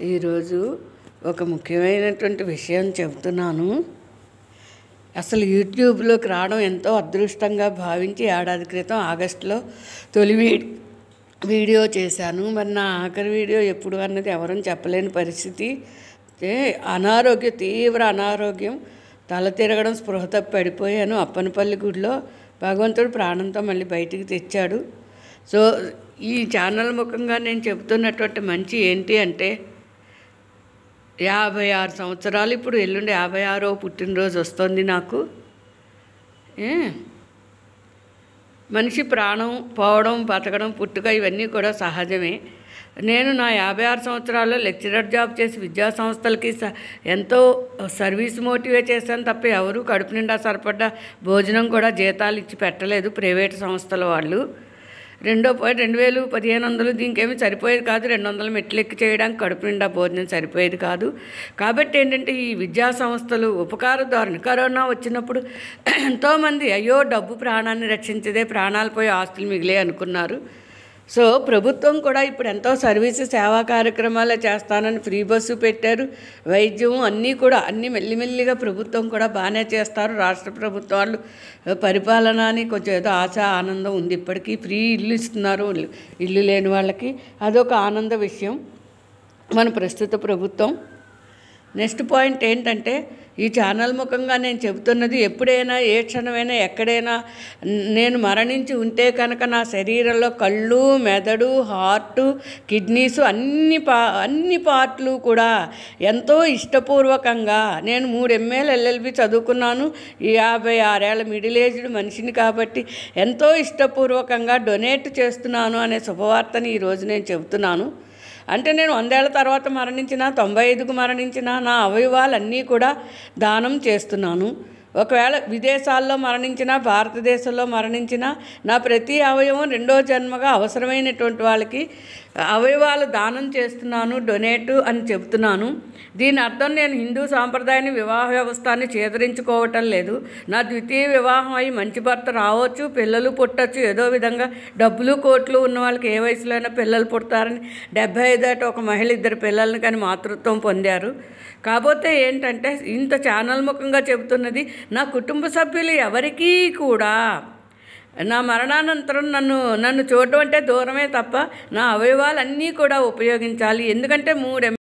ఈరోజు ఒక ముఖ్యమైనటువంటి విషయం చెబుతున్నాను. అసలు యూట్యూబ్లోకి రావడం ఎంతో అదృష్టంగా భావించి ఏడాది క్రితం ఆగస్టులో తొలి వీడియో చేశాను. మరి నా ఆఖరి వీడియో ఎప్పుడు అన్నది ఎవరూ చెప్పలేని పరిస్థితి. తీవ్ర అనారోగ్యం, తల తిరగడం, స్పృహ తప్పి పడిపోయాను. అప్పనపల్లి గుడిలో భగవంతుడు ప్రాణంతో మళ్ళీ బయటికి తెచ్చాడు. సో ఈ ఛానల్ ముఖంగా నేను చెబుతున్నటువంటి మంచి ఏంటి అంటే, 56 సంవత్సరాలు, ఇప్పుడు ఎల్లుండి 56వ పుట్టినరోజు వస్తుంది నాకు. మనిషి ప్రాణం పోవడం, బతకడం, పుట్టుక ఇవన్నీ కూడా సహజమే. నేను నా 56 సంవత్సరాల్లో లెక్చరర్ జాబ్ చేసి విద్యా సంస్థలకి ఎంతో సర్వీస్ మోటివే చేశాను తప్ప ఎవరు కడుపు నిండా సరిపడ్డ భోజనం కూడా జీతాలు ఇచ్చి పెట్టలేదు ప్రైవేటు సంస్థల వాళ్ళు. 2,1500 దీనికేమీ సరిపోయేది కాదు. 200 మెట్లెక్కి చేయడానికి కడుపు నిండా భోజనం సరిపోయేది కాదు. కాబట్టి ఏంటంటే ఈ విద్యా సంస్థలు ఉపకార ధోరణి. కరోనా వచ్చినప్పుడు ఎంతోమంది అయ్యో డబ్బు ప్రాణాన్ని రక్షించదే, ప్రాణాలు పోయి ఆస్తులు మిగిలే అనుకున్నారు. సో ప్రభుత్వం కూడా ఇప్పుడు ఎంతో సర్వీసు సేవా కార్యక్రమాలే చేస్తానని ఫ్రీ బస్సు పెట్టారు. వైద్యం అన్నీ మెల్లిమెల్లిగా ప్రభుత్వం కూడా బాగానే చేస్తారు. రాష్ట్ర ప్రభుత్వాలు పరిపాలన అని కొంచెం ఏదో ఆశ ఆనందం ఉంది. ఇప్పటికీ ఫ్రీ ఇల్లు ఇస్తున్నారు ఇల్లు లేని వాళ్ళకి, అదొక ఆనంద విషయం మన ప్రస్తుత ప్రభుత్వం. నెక్స్ట్ పాయింట్ ఏంటంటే, ఈ ఛానల్ ముఖంగా నేను చెబుతున్నది, ఎప్పుడైనా ఏ క్షణమైనా ఎక్కడైనా నేను మరణించి ఉంటే కనుక నా శరీరంలో కళ్ళు, మెదడు, హార్టు, కిడ్నీసు అన్ని పార్ట్లు కూడా ఎంతో ఇష్టపూర్వకంగా, నేను 3 MA LLB చదువుకున్నాను, 56 ఏళ్ళ మిడిల్ ఏజ్డ్ మనిషిని కాబట్టి ఎంతో ఇష్టపూర్వకంగా డొనేట్ చేస్తున్నాను అనే శుభవార్తని ఈరోజు నేను చెబుతున్నాను. అంటే నేను 100 ఏళ్ల తర్వాత మరణించినా, 95కు మరణించినా నా అవయవాలన్నీ కూడా దానం చేస్తున్నాను. ఒకవేళ విదేశాల్లో మరణించినా, భారతదేశంలో మరణించినా నా ప్రతి అవయవం రెండో జన్మగా అవసరమైనటువంటి వాళ్ళకి అవయవాలు దానం చేస్తున్నాను, డొనేటు అని చెబుతున్నాను. దీని అర్థం నేను హిందూ సాంప్రదాయాన్ని, వివాహ వ్యవస్థని చేదరించుకోవటం లేదు. నా ద్వితీయ వివాహం అయ్యి మంచి భర్త రావచ్చు, పిల్లలు పుట్టచ్చు. ఏదో విధంగా డబ్బులు కోట్లు ఉన్న వాళ్ళకి ఏ వయసులోనైనా పిల్లలు పుడతారని 75 ఏట ఒక మహిళ 2 పిల్లల్ని కానీ మాతృత్వం పొందారు. కాకపోతే ఏంటంటే, ఇంత ఛానల్ ముఖంగా చెబుతున్నది, నా కుటుంబ సభ్యులు ఎవరికీ కూడా నా మరణానంతరం నన్ను చూడడం అంటే దూరమే తప్ప నా అవయవాలన్నీ కూడా ఉపయోగించాలి. ఎందుకంటే 3